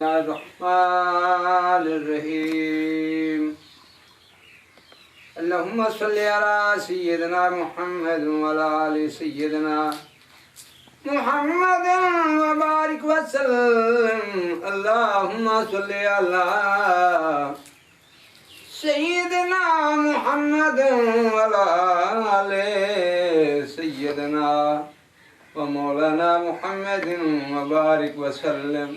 Bismillahirrahmanirrahim. Allahumma salli ala sayyidina Muhammad wa ala ali sayyidina Muhammad wa barik wa sallim. Allahumma salli ala sayyidina Muhammad wa ala ali sayyidina wa maulana Muhammad wa barik wa sallim.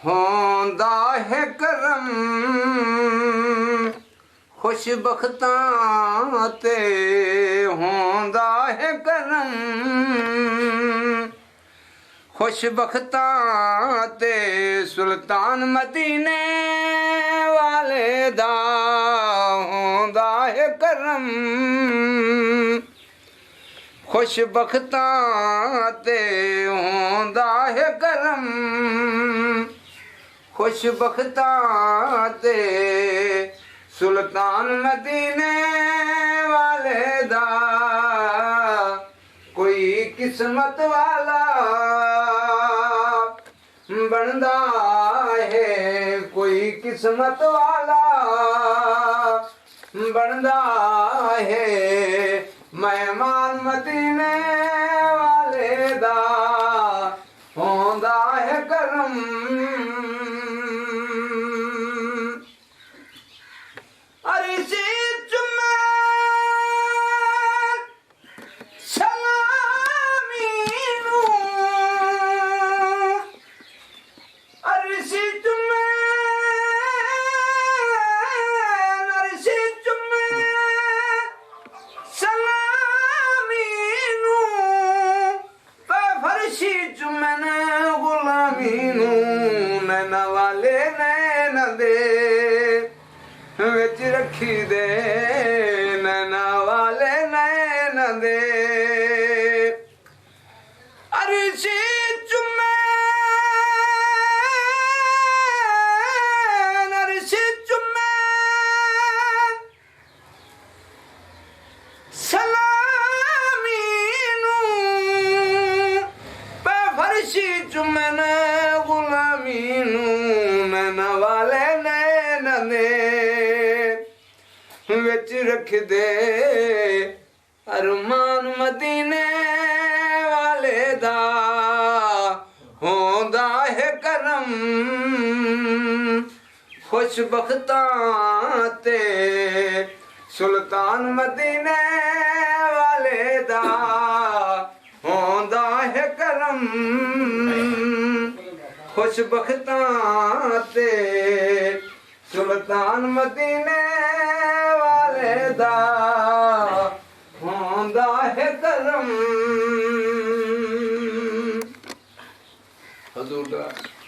होंदा है करम खुशबख्तां ते होंदा है करम खुशबख्तां ते सुल्तान मदीने वाले दा होंदा है करम खुशबख्तां ते होंदा है करम खुशबख्तां ते सुल्तान मदीने वाले दा कोई किस्मत वाला बनदा है कोई किस्मत वाला बनदा है मेहमान मदीने वाले दा होंदा है करम. अरशी चुम्मे सलामी नू अरशी चुम्मे सलामी नू फरशी चुम्मे गुलामी नू नैना वाले नैना दे विच रखी दे नैना वाले नैना दे. अरशी चुम्मे सलामी नू फरशी चुम्मे गुलामी नू नैना वाले नैना दे विच रख दे अरमान मदीने वाले दा होंदा है करम खुशबख्तां ते सुल्तान मदीने वाले दा होंदा है करम खुशबख्तां ते सुल्तान मदीने वाले दा होंदा है करम. हजूर दा